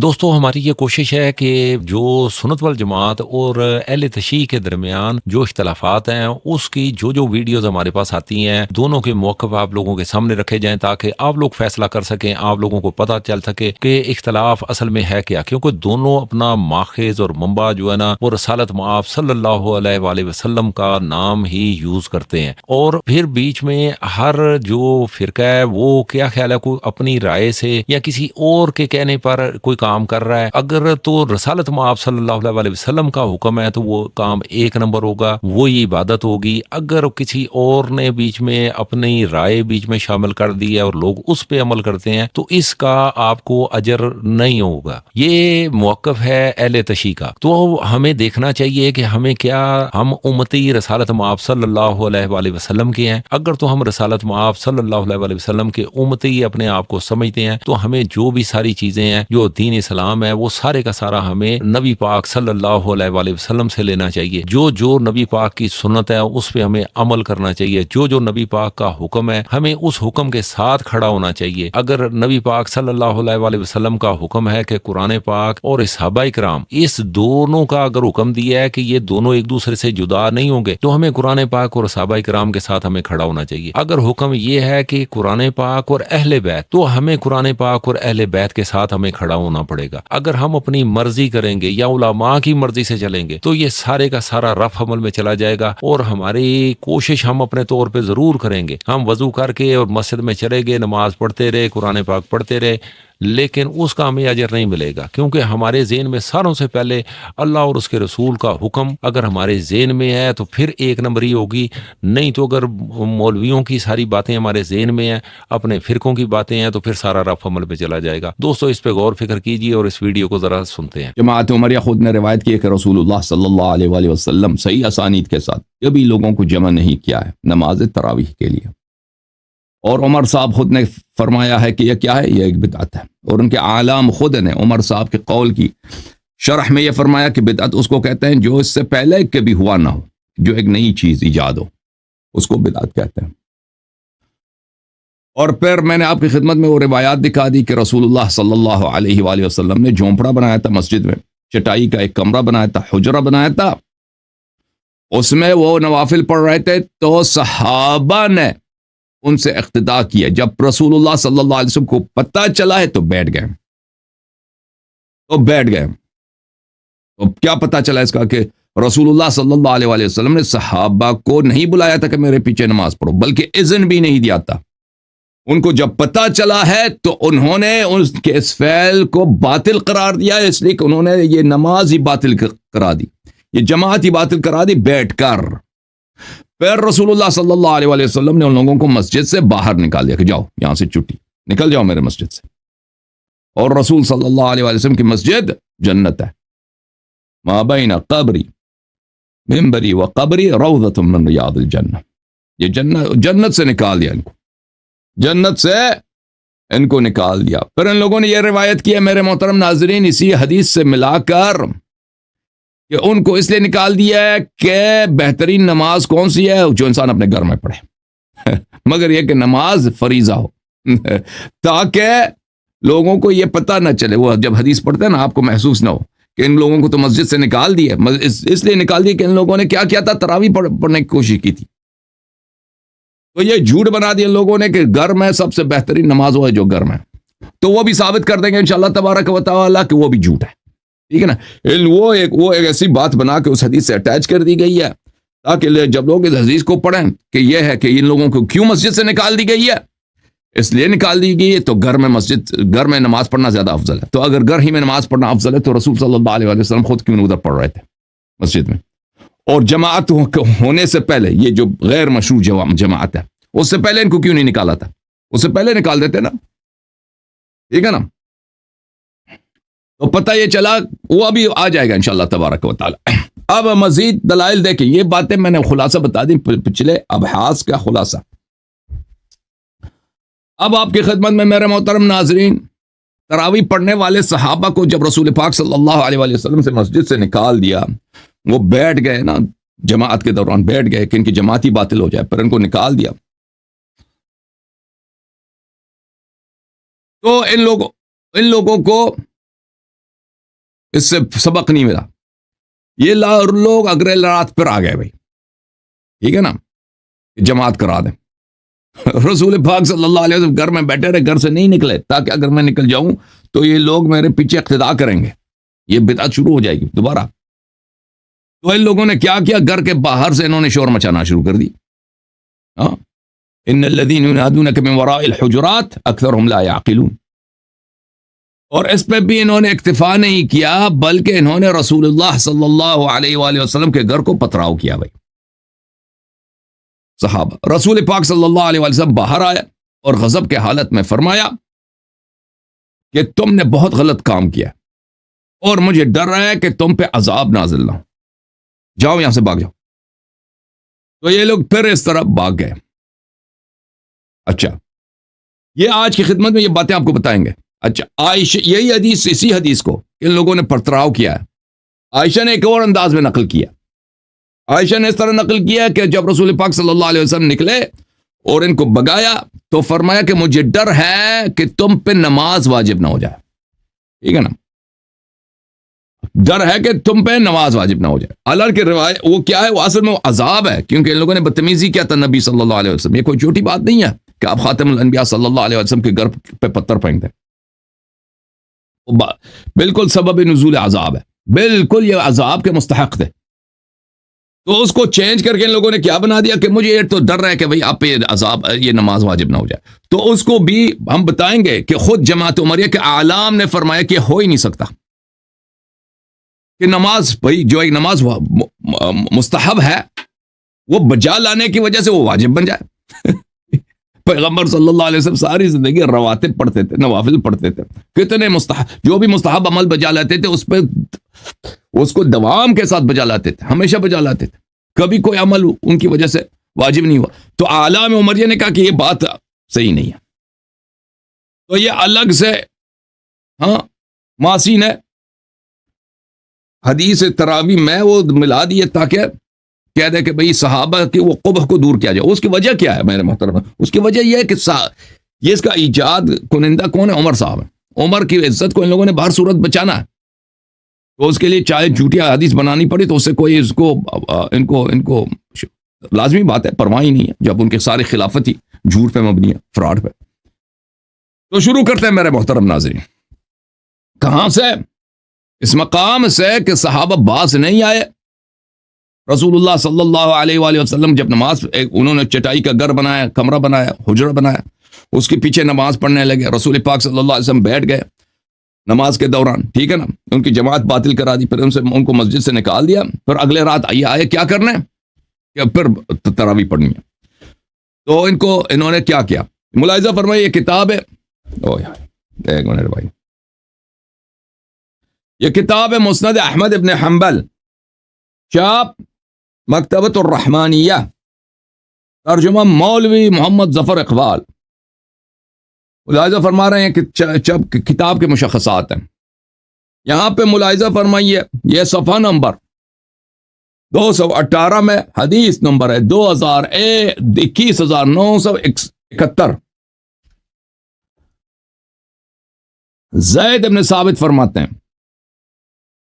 دوستوں ہماری یہ کوشش ہے کہ جو سنت والجماعت اور اہل تشیع کے درمیان جو اختلافات ہیں اس کی جو ویڈیوز ہمارے پاس آتی ہیں دونوں کے موقف آپ لوگوں کے سامنے رکھے جائیں تاکہ آپ لوگ فیصلہ کر سکیں، آپ لوگوں کو پتہ چل سکے کہ اختلاف اصل میں ہے کیا، کیونکہ دونوں اپنا ماخذ اور منبع جو ہے نا وہ رسالت مآب صلی اللہ علیہ وآلہ وسلم کا نام ہی یوز کرتے ہیں، اور پھر بیچ میں ہر جو فرقہ ہے وہ کیا خیال ہے کوئی اپنی رائے سے یا کسی اور کے کہنے پر کوئی کام کر رہا ہے۔ اگر تو رسالت مآب صلی اللہ علیہ وسلم کا حکم ہے تو وہ کام ایک نمبر ہوگا، وہی عبادت ہوگی۔ اگر کسی اور نے بیچ میں اپنی رائے بیچ میں شامل کر دی ہے اور لوگ اس پہ عمل کرتے ہیں تو اس کا آپ کو اجر نہیں ہوگا۔ یہ موقف ہے اہل تشیع کا، تو ہمیں دیکھنا چاہیے کہ ہم امتی رسالت مآب صلی اللہ علیہ وآلہ وسلم کے ہیں۔ اگر تو ہم رسالت مآب صلی اللہ علیہ وآلہ وسلم کے امتی اپنے آپ کو سمجھتے ہیں تو ہمیں جو بھی ساری چیزیں ہیں جو دین اسلام ہے وہ سارے کا سارا ہمیں نبی پاک صلی اللہ علیہ وآلہ وسلم سے لینا چاہیے۔ جو نبی پاک کی سنت ہے اس پہ ہمیں عمل کرنا چاہیے، جو نبی پاک کا حکم ہے ہمیں اس حکم کے ساتھ کھڑا ہونا چاہیے۔ اگر نبی پاک صلی اللہ علیہ وآلہ وسلم کا حکم ہے کہ قرآن پاک اور صحابہ کرام اس دونوں کا اگر حکم دیا ہے کہ یہ دونوں ایک دوسرے سے جدا نہیں ہوں گے تو ہمیں قرآن پاک اور صحابہ کرام کے ساتھ ہمیں کھڑا ہونا چاہیے۔ اگر حکم یہ ہے کہ قرآن پاک اور اہل بیت تو ہمیں قرآن پاک اور اہل بیت کے ساتھ ہمیں کھڑا ہونا پڑے گا۔ اگر ہم اپنی مرضی کریں گے یا علماء کی مرضی سے چلیں گے تو یہ سارے کا سارا رف عمل میں چلا جائے گا، اور ہماری کوشش ہم اپنے طور پہ ضرور کریں گے، ہم وضو کر کے اور مسجد میں چلے گئے، نماز پڑھتے رہے، قرآن پاک پڑھتے رہے، لیکن اس کا ہمیں اجر نہیں ملے گا، کیونکہ ہمارے ذہن میں ساروں سے پہلے اللہ اور اس کے رسول کا حکم اگر ہمارے ذہن میں ہے تو پھر ایک نمبر ہی ہوگی، نہیں تو اگر مولویوں کی ساری باتیں ہمارے ذہن میں ہیں، اپنے فرقوں کی باتیں ہیں، تو پھر سارا رف عمل پہ چلا جائے گا۔ دوستو اس پہ غور فکر کیجئے اور اس ویڈیو کو ذرا سنتے ہیں۔ جماعت عمریہ خود نے روایت کی ہے کہ رسول اللہ صلی اللہ علیہ وآلہ وسلم صحیح اسانید کے ساتھ کبھی لوگوں کو جمع نہیں کیا ہے نماز تراویح کے لیے، اور عمر صاحب خود نے فرمایا ہے کہ یہ کیا ہے، یہ ایک بدعت ہے، اور ان کے عالم خود نے عمر صاحب کے قول کی شرح میں یہ فرمایا کہ بدعت اس کو کہتے ہیں جو اس سے پہلے کبھی ہوا نہ ہو، جو ایک نئی چیز ایجاد ہو اس کو بدعت کہتے ہیں۔ اور پھر میں نے آپ کی خدمت میں وہ روایات دکھا دی کہ رسول اللہ صلی اللہ علیہ وآلہ وسلم نے جھونپڑا بنایا تھا مسجد میں، چٹائی کا ایک کمرہ بنایا تھا، حجرہ بنایا تھا، اس میں وہ نوافل پڑھ رہے تھے تو صحابہ نے ان سے اقتداء کیا۔ جب رسول اللہ صلی اللہ علیہ وسلم کو پتہ چلا ہے تو بیٹھ گئے، تو کیا پتہ چلا اس کا کہ رسول اللہ صلی اللہ علیہ وآلہ وسلم نے صحابہ کو نہیں بلایا تھا کہ میرے پیچھے نماز پڑھو، بلکہ اذن بھی نہیں دیا تھا۔ ان کو جب پتہ چلا ہے تو انہوں نے اس کے اس فعل کو باطل قرار دیا، اس لیے کہ انہوں نے یہ نماز ہی باطل کرا دی، یہ جماعت ہی باطل کرا دی بیٹھ کر۔ پھر رسول اللہ صلی اللہ علیہ وآلہ وسلم نے ان لوگوں کو مسجد سے باہر نکال دیا کہ جاؤ یہاں سے چھٹی، نکل جاؤ میرے مسجد سے۔ اور رسول صلی اللہ علیہ وآلہ وسلم کی مسجد جنت ہے، ما بین قبری منبری و قبری روضۃ من ریاض الجنہ، یہ جنت سے نکال دیا، جنت سے ان کو نکال دیا۔ پھر ان لوگوں نے یہ روایت کی ہے میرے محترم ناظرین اسی حدیث سے ملا کر کہ ان کو اس لیے نکال دیا ہے کہ بہترین نماز کون سی ہے، جو انسان اپنے گھر میں پڑھے، مگر یہ کہ نماز فریضہ ہو تاکہ لوگوں کو یہ پتہ نہ چلے، وہ جب حدیث پڑھتے ہیں نا آپ کو محسوس نہ ہو کہ ان لوگوں کو تو مسجد سے نکال دیا، اس لیے نکال دیا کہ ان لوگوں نے کیا کیا تھا، تراویح پڑھنے کی کوشش کی تھی، تو یہ جھوٹ بنا دیا لوگوں نے کہ گھر میں سب سے بہترین نماز وہ ہے جو گھر میں، تو وہ بھی ثابت کر دیں گے انشاءاللہ تبارک و تعالی کہ وہ بھی جھوٹ ہے، ٹھیک ہے نا۔ وہ ایک ایسی بات بنا کے اس حدیث سے اٹیچ کر دی گئی ہے تاکہ جب لوگ اس حدیث کو پڑھیں کہ یہ ہے کہ ان لوگوں کو کیوں مسجد سے نکال دی گئی ہے، اس لیے نکال دی گئی ہے تو گھر میں نماز پڑھنا زیادہ افضل ہے، تو اگر گھر ہی میں نماز پڑھنا افضل ہے تو رسول صلی اللہ علیہ وآلہ وسلم خود کیوں ادھر پڑھ رہے تھے مسجد میں؟ اور جماعت ہونے سے پہلے یہ جو غیر مشروع جماعت ہے اس سے پہلے ان کو کیوں نہیں نکالا تھا، اس سے پہلے نکال دیتے نا، ٹھیک ہے نا۔ تو پتہ یہ چلا، وہ ابھی آ جائے گا انشاءاللہ تبارک و تعالی۔ اب مزید دلائل دیکھیں، یہ باتیں میں نے خلاصہ بتا دی، پچھلے ابحاث کا خلاصہ۔ اب آپ کی خدمت میں میرے محترم ناظرین، تراویح پڑھنے والے صحابہ کو جب رسول پاک صلی اللہ علیہ وآلہ وسلم سے مسجد سے نکال دیا، وہ بیٹھ گئے نا، جماعت کے دوران بیٹھ گئے کہ ان کی جماعت ہی باطل ہو جائے، پھر ان کو نکال دیا، تو ان لوگوں کو اس سے سبق نہیں ملا. یہ لوگ اگلے رات پھر آ گئے بھائی, ٹھیک ہے نا, جماعت کرا دیں. رسول پاک صلی اللہ علیہ وسلم گھر میں بیٹھے رہے, گھر سے نہیں نکلے, تاکہ اگر میں نکل جاؤں تو یہ لوگ میرے پیچھے اقتدا کریں گے, یہ بدعت شروع ہو جائے گی دوبارہ. تو ان لوگوں نے کیا کیا, گھر کے باہر سے انہوں نے شور مچانا شروع کر دی. ان الذین ینادونک من وراء الحجرات اکثرهم لا یعقلون. اور اس پہ بھی انہوں نے اکتفا نہیں کیا, بلکہ انہوں نے رسول اللہ صلی اللہ علیہ وآلہ وسلم کے گھر کو پتھراؤ کیا. بھائی صحابہ, رسول پاک صلی اللہ علیہ وآلہ وسلم باہر آیا اور غضب کے حالت میں فرمایا کہ تم نے بہت غلط کام کیا اور مجھے ڈر رہا ہے کہ تم پہ عذاب نازل نہ ہو, جاؤ یہاں سے بھاگ جاؤ. تو یہ لوگ پھر اس طرح بھاگ گئے. اچھا, یہ آج کی خدمت میں یہ باتیں آپ کو بتائیں گے. اچھا, عائشہ, یہی حدیث, اسی حدیث کو ان لوگوں نے پتھراؤ کیا ہے. عائشہ نے ایک اور انداز میں نقل کیا. عائشہ نے اس طرح نقل کیا کہ جب رسول پاک صلی اللہ علیہ وسلم نکلے اور ان کو بگایا تو فرمایا کہ مجھے ڈر ہے کہ تم پہ نماز واجب نہ ہو جائے. ٹھیک ہے نا, ڈر ہے کہ تم پہ نماز واجب نہ ہو جائے. حالانکہ روایت وہ کیا ہے, وہ اصل میں عذاب ہے, کیونکہ ان لوگوں نے بدتمیزی کیا تھا نبی صلی اللہ علیہ وسلم. یہ کوئی چھوٹی بات نہیں ہے کہ آپ خاتم الانبیاء صلی اللہ علیہ وسلم کے گھر پہ پتھر پھینک دیں. بالکل سبب نزول عذاب ہے, بالکل یہ عذاب کے مستحق تھے. تو اس کو چینج کر کے ان لوگوں نے کیا بنا دیا کہ مجھے یہ تو ڈر رہا ہے کہ بھئی آپ پہ عذاب, یہ نماز واجب نہ ہو جائے. تو اس کو بھی ہم بتائیں گے کہ خود جماعت عمریہ کے اعلام نے فرمایا کہ ہو ہی نہیں سکتا کہ نماز, بھئی جو ایک نماز مستحب ہے وہ بجا لانے کی وجہ سے وہ واجب بن جائے. پیغمبر صلی اللہ علیہ وسلم ساری زندگی رواتب پڑھتے تھے, نوافل پڑھتے تھے, کتنے مستحب, جو بھی مستحب عمل بجا لاتے تھے اس پہ اس کو دوام کے ساتھ بجا لاتے تھے, ہمیشہ بجا لاتے تھے, کبھی کوئی عمل ان کی وجہ سے واجب نہیں ہوا. تو اعلام عمریہ نے کہا کہ یہ بات صحیح نہیں ہے. تو یہ الگ سے ماسی نے حدیث تراوی میں وہ ملا دیے تاکہ کہہ دے کہ بھئی صحابہ کی وہ قبح کو دور کیا جائے. اس کی وجہ کیا ہے میرے محترم؟ اس کی وجہ یہ ہے کہ یہ اس کا ایجاد کنندہ کون ہے؟ عمر صاحب. عمر کی عزت کو ان لوگوں نے باہر صورت بچانا ہے, تو اس کے لیے چاہے جھوٹی حدیث بنانی پڑی تو اس سے کوئی اس کو ان کو لازمی بات ہے, پرواہ ہی نہیں ہے جب ان کے سارے خلافت ہی جھوٹ پہ مبنی ہے, فراڈ پہ. تو شروع کرتے ہیں میرے محترم ناظرین. کہاں سے؟ اس مقام سے کہ صحابہ باز نہیں آئے. رسول اللہ صلی اللہ علیہ وآلہ وسلم جب نماز, انہوں نے چٹائی کا گھر بنایا, کمرہ بنایا, حجرہ بنایا, اس کے پیچھے نماز پڑھنے لگے. رسول پاک صلی اللہ علیہ وسلم بیٹھ گئے نماز کے دوران, ٹھیک ہے نا, ان کی جماعت باطل کرا دی, پھر ان کو مسجد سے نکال دیا. پھر اگلے رات آئے کیا کرنے, کہ پھر تراویح پڑھنی ہے. تو انہوں نے کیا کیا, ملاحظہ فرمائیے. یہ کتاب ہے, ایک منٹ بھائی, یہ کتاب ہے مسند احمد ابن حنبل, چاپ مکتبۃ الرحمانیہ, ترجمہ مولوی محمد ظفر اقبال. ملاحظہ فرما رہے ہیں کہ کتاب کے مشخصات ہیں. یہاں پہ ملاحظہ فرمائیے, یہ صفحہ نمبر 218 میں حدیث نمبر ہے 221,971. زید بن ثابت فرماتے ہیں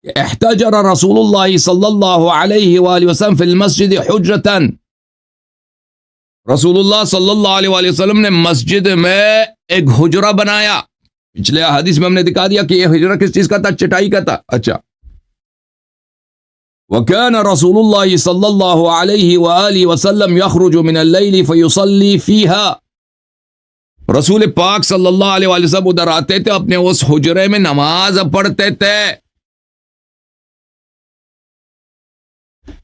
کہ احتجر رسول اللہ صلی اللہ علیہ وآلہ وسلم فی المسجد حجرتاً. رسول اللہ صلی اللہ علیہ وآلہ وسلم نے مسجد میں ایک حجرہ بنایا. پچھلے حدیث میں ہم نے دکھا دیا کہ یہ حجرہ کس چیز کا تھا, چٹائی کا تھا. اچھا, وَكَانَ رسول اللہ صلی اللہ علیہ وآلہ وسلم یخرج من اللیل فیصلی فیہا. رسول پاک صلی اللہ علیہ وآلہ وسلم ادھر آتے تھے, اپنے اس حجرے میں نماز پڑھتے تھے.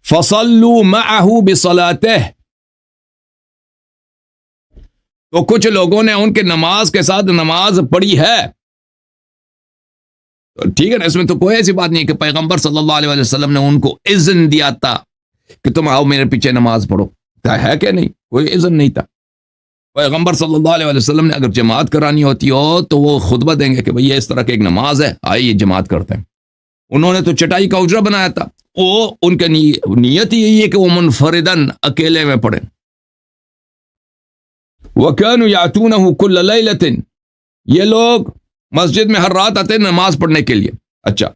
فصلوا معه بصلاته. تو کچھ لوگوں نے ان کے نماز کے ساتھ نماز پڑھی ہے. ٹھیک ہے نا, اس میں تو کوئی ایسی بات نہیں کہ پیغمبر صلی اللہ علیہ وسلم نے ان کو اذن دیا تھا کہ تم آؤ میرے پیچھے نماز پڑھو. ہے کہ نہیں, کوئی اذن نہیں تھا. پیغمبر صلی اللہ علیہ وسلم نے اگر جماعت کرانی ہوتی ہو تو وہ خطبہ دیں گے کہ بھئی یہ اس طرح کی ایک نماز ہے, آئیے جماعت کرتے ہیں. انہوں نے تو چٹائی کا حجرہ بنایا تھا. وہ ان کا نیت ہی یہی ہے کہ وہ منفردن اکیلے میں پڑھیں. وَكَانُوا يَأْتُونَهُ كُلَّ لَيْلَةٍ. یہ لوگ مسجد میں ہر رات آتے ہیں نماز پڑھنے کے لیے. اچھا,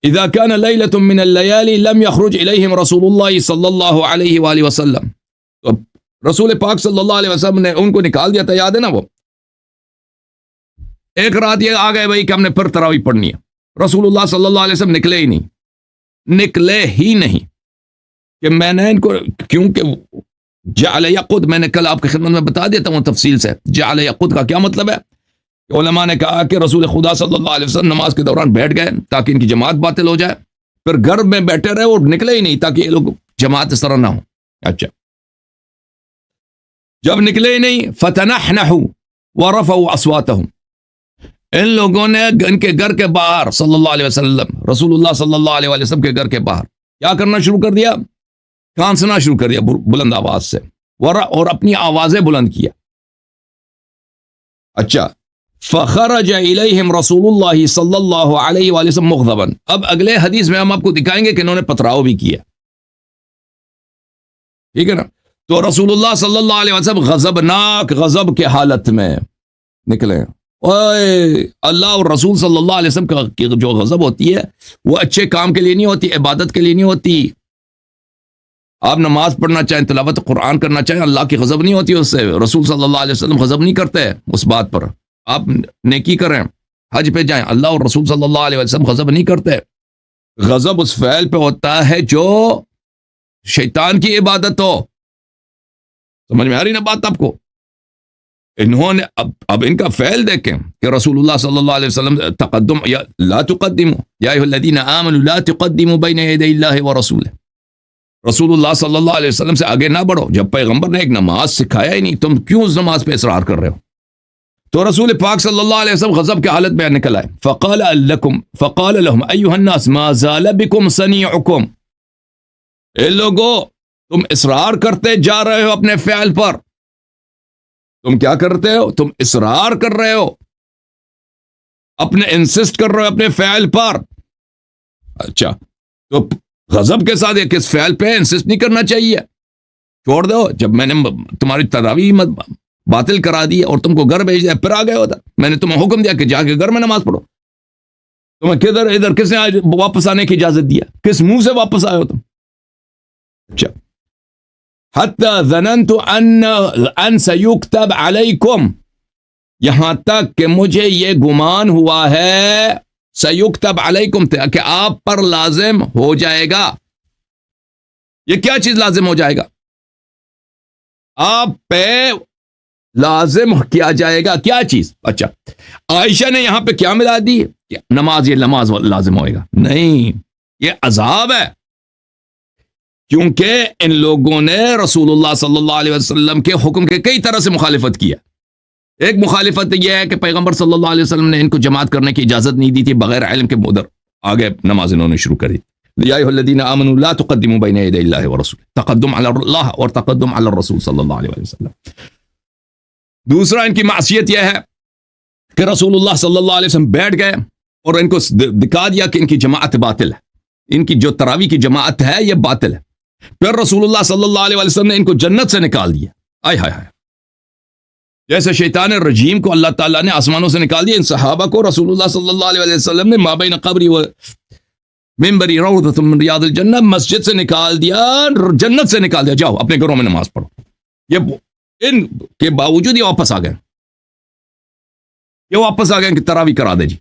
اذا كان ليلة من الليالي لم يخرج اليهم رسول الله صلی اللہ علیہ وآلہ وسلم. تو رسول پاک صلی اللہ علیہ وسلم نے ان کو نکال دیا تھا, یاد ہے نا. وہ ایک رات یہ آ گئے بھائی کہ ہم نے پھر تراویح پڑھنی ہے. رسول اللہ صلی اللہ علیہ وسلم نکلے ہی نہیں کہ میں نے ان کو, کیونکہ جعل یقود, میں نے کل آپ کی خدمت میں بتا دیتا ہوں تفصیل سے. جعل یقود کا کیا مطلب ہے؟ علماء نے کہا کہ رسول خدا صلی اللہ علیہ وسلم نماز کے دوران بیٹھ گئے تاکہ ان کی جماعت باطل ہو جائے, پھر گھر میں بیٹھے رہے اور نکلے ہی نہیں تاکہ یہ لوگ جماعت اس طرح نہ ہو. اچھا, جب نکلے ہی نہیں, فتنحنحوا ورفعوا اصواتهم, ان لوگوں نے ان کے گھر کے باہر صلی اللہ علیہ وسلم, رسول اللہ صلی اللہ علیہ وسلم کے گھر کے باہر کیا کرنا شروع کر دیا؟ کانسنا شروع کر دیا بلند آواز سے, اور اپنی آوازیں بلند کیا. اچھا, فخرج الیہم رسول اللہ صلی اللہ علیہ وآلہ وسلم مغضبا. اب اگلے حدیث میں ہم آپ کو دکھائیں گے کہ انہوں نے پتراؤ بھی کیا, ٹھیک ہے نا. تو رسول اللہ صلی اللہ علیہ وسلم غضبناک, غضب کے حالت میں نکلے. اوے, اللہ اور رسول صلی اللہ علیہ وسلم کا جو غضب ہوتی ہے وہ اچھے کام کے لیے نہیں ہوتی, عبادت کے لیے نہیں ہوتی. آپ نماز پڑھنا چاہیں, تلاوت قرآن کرنا چاہیں, اللہ کی غضب نہیں ہوتی اس سے. رسول صلی اللہ علیہ وسلم غضب نہیں کرتے اس بات پر. آپ نیکی کریں, حج پہ جائیں, اللہ اور رسول صلی اللہ علیہ وسلم غضب نہیں کرتے. غضب اس فعل پہ ہوتا ہے جو شیطان کی عبادت ہو. سمجھ میں آ رہی نا بات آپ کو؟ انہوں نے اب ان کا فعل دیکھیں کہ رسول اللہ صلی اللہ علیہ وسلم تقدم, یا لا تقدموا یا ایھا الذین آمنوا لا تقدموا بین یدی اللہ ورسولہ. رسول اللہ صلی اللہ علیہ وسلم سے آگے نہ بڑھو. جب پیغمبر نے ایک نماز سکھایا ہی نہیں, تم کیوں اس نماز پہ اصرار کر رہے ہو؟ تو رسول پاک صلی اللہ علیہ وسلم غضب کی حالت میں نکل آئے. فقال لهم ایھا الناس ما زال بكم صنیعکم. اے لوگو, تم اصرار کرتے جا رہے ہو اپنے فعل پر. تم کیا کرتے ہو؟ تم اصرار کر رہے ہو, اپنے انسسٹ کر رہے ہو اپنے فعل پر. اچھا, تو غضب کے ساتھ کس فعل پہ انسسٹ نہیں کرنا چاہیے, چھوڑ دو. جب میں نے تمہاری تراویح باطل کرا دی اور تم کو گھر بھیج دیا, پھر آ گئے ہوتا. میں نے تمہیں حکم دیا کہ جا کے گھر میں نماز پڑھو. تمہیں کدھر ادھر کس نے آج واپس آنے کی اجازت دیا؟ کس منہ سے واپس آئے ہو تم؟ اچھا, حتی ظننت ان سیکتب علیکم, یہاں تک کہ مجھے یہ گمان ہوا ہے, سیکتب علیکم, کہ آپ پر لازم ہو جائے گا. یہ کیا چیز لازم ہو جائے گا؟ آپ پہ لازم کیا جائے گا کیا چیز؟ اچھا, عائشہ نے یہاں پہ کیا ملا دی؟ نماز, یہ نماز لازم ہوئے گا؟ نہیں, یہ عذاب ہے. کیونکہ ان لوگوں نے رسول اللہ صلی اللہ علیہ وسلم کے حکم کے کئی طرح سے مخالفت کیا. ایک مخالفت یہ ہے کہ پیغمبر صلی اللہ علیہ وسلم نے ان کو جماعت کرنے کی اجازت نہیں دی تھی, بغیر علم کے ادھر آگے نماز انہوں نے شروع کری. یا ایھا الذین آمنوا لا تقدموا بین یدی اللہ ورسولہ, تقدم علی اللہ اور تقدم علی الرسول صلی اللہ علیہ وسلم. دوسرا ان کی معصیت یہ ہے کہ رسول اللہ صلی اللہ علیہ وسلم بیٹھ گئے اور ان کو دکھا دیا کہ ان کی جماعت باطل ہے, ان کی جو تراویح کی جماعت ہے یہ باطل ہے. پھر رسول اللہ صلی اللہ علیہ وسلم نے ان کو جنت سے نکال دیا. آئے ہائے ہائے, جیسے شیطان الرجیم کو اللہ تعالیٰ نے آسمانوں سے نکال دیا, ان صحابہ کو رسول اللہ صلی اللہ علیہ وسلم نے ما بین قبری و منبری روضۃ من ریاض الجنہ, مسجد سے نکال دیا, جنت سے نکال دیا. جاؤ اپنے گھروں میں نماز پڑھو. یہ ان کے باوجود یہ واپس آ گئے, کہ تراویح کرا دے جی.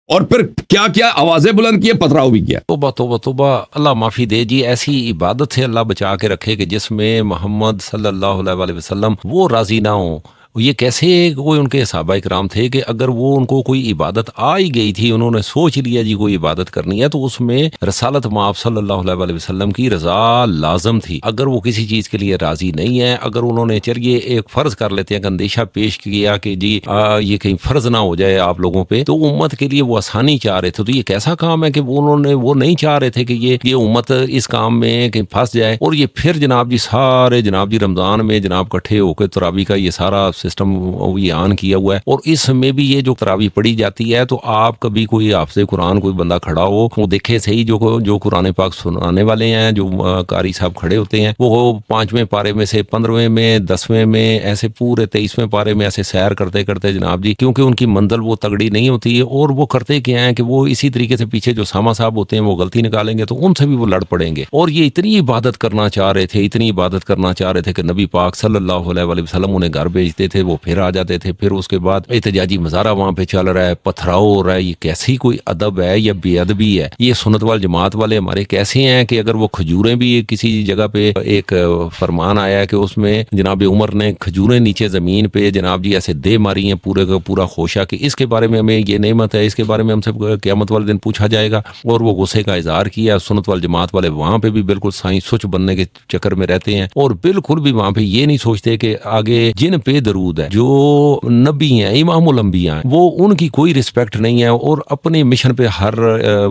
اور پھر کیا کیا آوازیں بلند کیے, پتراؤ بھی کیا. توبہ توبہ توبہ, اللہ معافی دے جی. ایسی عبادت سے اللہ بچا کے رکھے کہ جس میں محمد صلی اللہ علیہ وسلم وہ راضی نہ ہوں. یہ کیسے کوئی ان کے صحابہ کرام تھے کہ اگر وہ ان کو کوئی عبادت آ ہی گئی تھی, انہوں نے سوچ لیا جی کوئی عبادت کرنی ہے, تو اس میں رسالت مآب صلی اللہ علیہ وسلم کی رضا لازم تھی. اگر وہ کسی چیز کے لیے راضی نہیں ہے, اگر انہوں نے چلیے ایک فرض کر لیتے ہیں کہ اندیشہ پیش کیا کہ جی یہ کہیں فرض نہ ہو جائے آپ لوگوں پہ, تو امت کے لیے وہ آسانی چاہ رہے تھے. تو یہ کیسا کام ہے کہ انہوں نے وہ نہیں چاہ رہے تھے کہ یہ امت اس کام میں کہ پھنس جائے. اور یہ پھر جناب جی سارے جناب جی رمضان میں جناب کٹھے ہو کے تراویح کا یہ سارا سسٹم یہ آن کیا ہوا ہے، اور اس میں بھی یہ جو تراویح پڑھی جاتی ہے تو آپ کبھی کوئی حافظ قرآن کوئی بندہ کھڑا ہو وہ دیکھے صحیح جو قرآن پاک سنانے والے ہیں، جو قاری صاحب کھڑے ہوتے ہیں، وہ 5ویں پارے میں سے 15ویں میں 10ویں میں ایسے پورے 23ویں پارے میں ایسے سیر کرتے کرتے جناب جی، کیونکہ ان کی منزل وہ تگڑی نہیں ہوتی ہے، اور وہ کرتے کیا ہیں کہ وہ اسی طریقے سے پیچھے جو ساما صاحب ہوتے ہیں وہ غلطی نکالیں گے تو ان سے بھی وہ لڑ پڑیں گے، اور یہ اتنی عبادت کرنا چاہ رہے تھے، اتنی عبادت کرنا چاہ رہے تھے کہ نبی پاک صلی اللہ علیہ وآلہ وسلم انہیں گھر بھیجتے تھے، وہ پھر آ جاتے تھے، پھر اس کے بعد احتجاجی مظاہرہ وہاں پہ چل رہا ہے، پتھراؤ ہو رہا ہے، یہ کیسی کوئی ادب ہے یا بے ادبی ہے؟ یہ سنت وال جماعت والے ہمارے کیسے ہیں کہ اگر وہ کھجوریں بھی کسی جگہ پہ ایک فرمان آیا ہے کہ اس میں جناب عمر نے کھجوریں نیچے زمین پہ جناب جی ایسے دے ماری ہیں پورے کا پورا خوشہ کہ اس کے بارے میں ہمیں یہ نعمت ہے، اس کے بارے میں ہم سے قیامت والے دن پوچھا جائے گا، اور وہ غصے کا اظہار کیا۔ سنت وال جماعت والے وہاں پہ بھی بالکل سائیں سچ بننے کے چکر میں رہتے ہیں، اور بالکل بھی وہاں پہ یہ نہیں سوچتے کہ آگے جن پہ درود ہے، جو نبی ہیں، امام الانبیاء ہیں، وہ ان کی کوئی رسپیکٹ نہیں ہے، اور اپنے مشن پہ ہر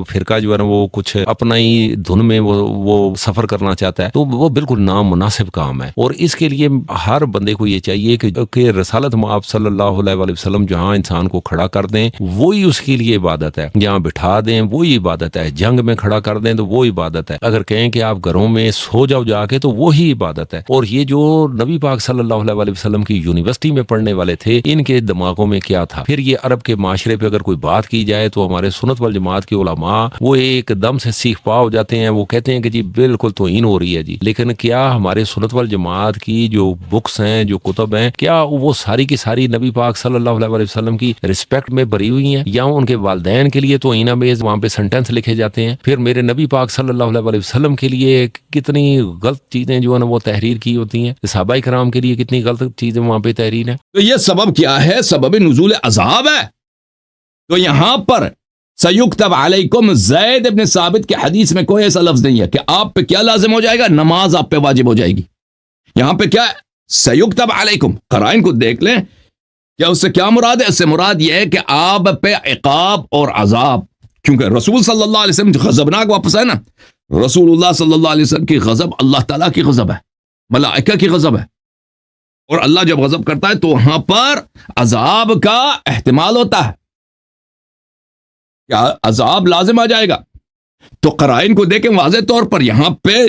فرقہ جو ہے نا وہ کچھ اپنا ہی دھن میں وہ سفر کرنا چاہتا ہے، تو وہ بالکل نامناسب کام ہے۔ اور اس کے لیے ہر بندے کو یہ چاہیے کہ رسالت مآب صلی اللہ علیہ وآلہ وسلم جہاں انسان کو کھڑا کر دیں وہی اس کے لیے عبادت ہے، جہاں بٹھا دیں وہی عبادت ہے، جنگ میں کھڑا کر دیں تو وہ عبادت ہے، اگر کہیں کہ آپ گھروں میں سو جاؤ جا کے تو وہی عبادت ہے۔ اور یہ جو نبی پاک صلی اللہ علیہ وآلہ وسلم کی یونیورسٹی میں پڑھنے والے تھے، ان کے دماغوں میں کیا تھا؟ پھر یہ عرب کے معاشرے پہ اگر کوئی بات کی جائے تو ہمارے سنت والجماعت کے علماء وہ ایک دم سے سیخ پا ہو جاتے ہیں، وہ کہتے ہیں کہ جی بالکل توہین ہو رہی ہے جی، لیکن کیا ہمارے سنت والجماعت کی جو بکس ہیں، جو کتب ہیں، کیا وہ ساری کی ساری نبی پاک صلی اللہ علیہ وسلم کی رسپیکٹ میں بری ہوئی ہیں، یا ان کے والدین کے لیے توہین آمیز وہاں پہ سینٹنس لکھے جاتے ہیں؟ پھر میرے نبی پاک صلی اللہ علیہ وسلم کے لیے کتنی غلط چیزیں جو ہے نا وہ تحریر کی ہوتی ہیں، صحابہ کرام کے لیے کتنی غلط چیزیں وہاں پہ تحریر ہیں۔ تو یہ سبب کیا ہے؟ سبب نزول عذاب ہے۔ تو یہاں پر سیکتب علیکم، زید ابن ثابت کے حدیث میں کوئی ایسا لفظ نہیں ہے کہ آپ پہ کیا لازم ہو جائے گا، نماز آپ پہ واجب ہو جائے گی۔ یہاں پہ کیا ہے؟ سیکتب علیکم، قرائن کو دیکھ لیں، کیا اس سے کیا مراد ہے؟ اس سے مراد یہ ہے کہ آپ پہ عقاب اور عذاب، کیونکہ رسول صلی اللہ علیہ وسلم جو غضبناک واپس ہے نا، رسول اللہ صلی اللہ علیہ وسلم کی غضب اللہ تعالیٰ کی غضب ہے، ملائکہ کی غضب ہے، اور اللہ جب غضب کرتا ہے تو وہاں پر عذاب کا احتمال ہوتا ہے، کیا عذاب لازم آ جائے گا۔ تو قرائن کو دیکھیں، واضح طور پر یہاں پہ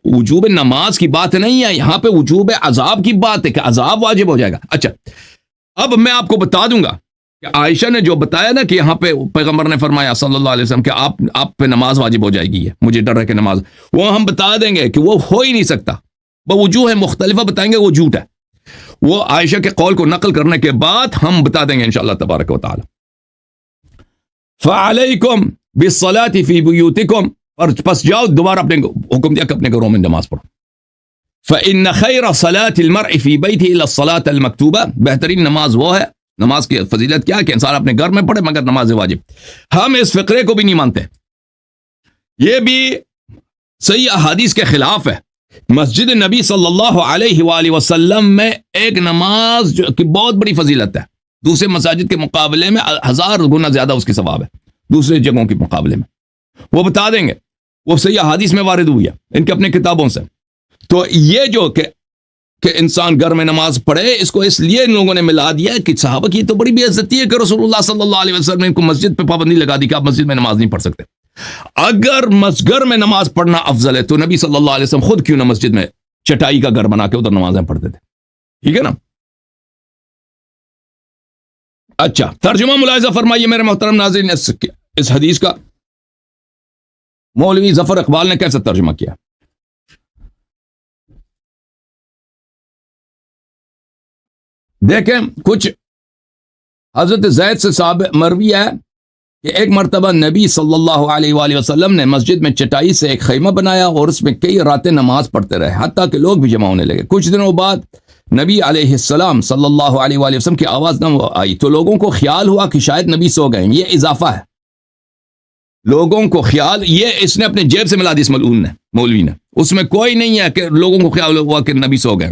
وجوب نماز کی بات نہیں ہے، یہاں پہ وجوب عذاب کی بات ہے کہ عذاب واجب ہو جائے گا۔ اچھا، اب میں آپ کو بتا دوں گا کہ عائشہ نے جو بتایا نا کہ یہاں پہ پیغمبر نے فرمایا صلی اللہ علیہ وسلم کہ آپ پہ نماز واجب ہو جائے گی، مجھے ڈر ہے کہ نماز، وہ ہم بتا دیں گے کہ وہ ہو ہی نہیں سکتا، بوجوہ مختلفہ بتائیں گے، وہ جھوٹ ہے۔ وہ عائشہ کے قول کو نقل کرنے کے بعد ہم بتا دیں گے انشاءاللہ تبارک و تعالی۔ فعلیکم بالصلاۃ فی بیوتکم، اور پس جاؤ، دوبارہ اپنے حکم دیا کہ اپنے گھروں میں نماز پڑھو۔ فإن خیر صلاة المرء فی بیتہ الا الصلاة المکتوبہ، بہترین نماز وہ ہے، نماز کی فضیلت کیا ہے کہ انسان اپنے گھر میں پڑھے مگر نماز واجب۔ ہم اس فقرے کو بھی نہیں مانتے، یہ بھی صحیح احادیث کے خلاف ہے۔ مسجد نبی صلی اللہ علیہ وآلہ وسلم میں ایک نماز جو کہ بہت بڑی فضیلت ہے، دوسرے مساجد کے مقابلے میں 1000 گنا زیادہ اس کی ثواب ہے، دوسرے جگہوں کے مقابلے میں، وہ بتا دیں گے، وہ صحیح احادیث میں وارد ہوئی ہے ان کے اپنے کتابوں سے۔ تو یہ جو کہ انسان گھر میں نماز پڑھے، اس کو اس لیے ان لوگوں نے ملا دیا کہ صحابہ کی تو بڑی بے عزتی ہے کہ رسول اللہ صلی اللہ علیہ وسلم نے ان کو مسجد پہ پابندی لگا دی کہ آپ مسجد میں نماز نہیں پڑھ سکتے۔ اگر گھر میں نماز پڑھنا افضل ہے تو نبی صلی اللہ علیہ وسلم خود کیوں نہ مسجد میں چٹائی کا گھر بنا کے ادھر نمازیں پڑھتے تھے، ٹھیک ہے نا۔ اچھا، ترجمہ ملاحظہ فرمائیے میرے محترم ناظرین، اس حدیث کا مولوی ظفر اقبال نے کیسے ترجمہ کیا۔ دیکھیں، کچھ حضرت زید سے ثابت مروی ہے کہ ایک مرتبہ نبی صلی اللہ علیہ وآلہ وسلم نے مسجد میں چٹائی سے ایک خیمہ بنایا اور اس میں کئی راتیں نماز پڑھتے رہے، حتیٰ کہ لوگ بھی جمع ہونے لگے۔ کچھ دنوں بعد نبی علیہ السلام صلی اللہ علیہ وآلہ وسلم کی آواز نہ آئی تو لوگوں کو خیال ہوا کہ شاید نبی سو گئے۔ یہ اضافہ ہے، لوگوں کو خیال، یہ اس نے اپنے جیب سے ملا دی، اس مولوی نے، اس میں کوئی نہیں ہے کہ لوگوں کو خیال ہوا کہ نبی سو گئے،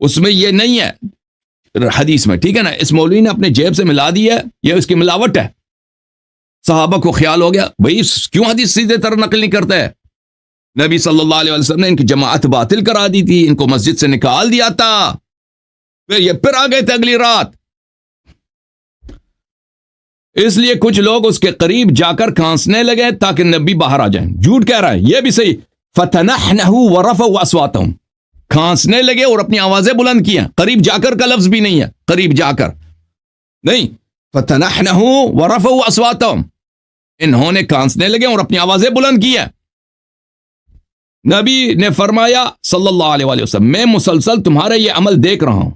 اس میں یہ نہیں ہے حدیث میں، ٹھیک ہے نا۔ اس مولوی نے اپنے جیب سے ملا دی ہے، یہ اس کی ملاوٹ ہے۔ صحابہ کو خیال ہو گیا، بھئی کیوں حدیث سیدھے طرح نقل نہیں کرتے؟ نبی صلی اللہ علیہ وسلم نے ان کی جماعت باطل کرا دی تھی، ان کو مسجد سے نکال دیا تھا، پھر آ گئے تھے اگلی رات. اس لیے کچھ لوگ اس کے قریب جا کر کھانسنے لگے تاکہ نبی باہر آ جائیں. جھوٹ کہہ رہا ہے, یہ بھی صحیح. فَتَنَحْنَهُ وَرَفَعُوا أَصْوَاتَهُمْ, کھانسنے لگے اور اپنی آوازیں بلند کیا. قریب جا کر کا لفظ بھی نہیں ہے, قریب جا کر نہیں. فَتَنَحْنَهُ وَرَفَعُوا أَصْوَاتَهُمْ, انہوں نے کھانسنے لگے اور اپنی آوازیں بلند کیا. نبی نے فرمایا صلی اللہ علیہ وآلہ وسلم, میں مسلسل تمہارا یہ عمل دیکھ رہا ہوں.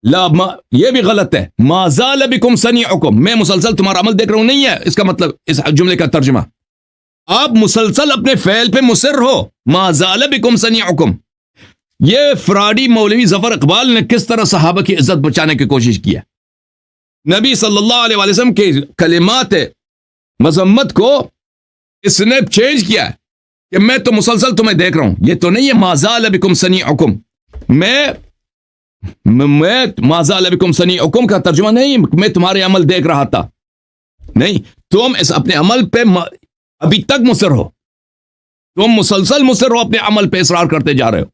یہ بھی غلط ہے. ما زال بکم صنیعکم, میں مسلسل تمہارا عمل دیکھ رہا ہوں نہیں ہے اس کا مطلب, اس جملے کا ترجمہ آپ مسلسل اپنے فعل پہ مصر ہو. ما زال بکم صنیعکم, یہ فراڈی مولوی ظفر اقبال نے کس طرح صحابہ کی عزت بچانے کی کوشش کی ہے. نبی صلی اللہ علیہ وآلہ وسلم کے کلمات مذمت کو اس نے چینج کیا ہے کہ میں تو مسلسل تمہیں دیکھ رہا ہوں. یہ تو نہیں ہے ما زال بکم صنیعکم, میں ما زال بکم صنیعکم کا ترجمہ نہیں میں تمہارے عمل دیکھ رہا تھا. نہیں, تم اس اپنے عمل پہ ابھی تک مصر ہو, تم مسلسل مصر ہو, اپنے عمل پہ اصرار کرتے جا رہے ہو.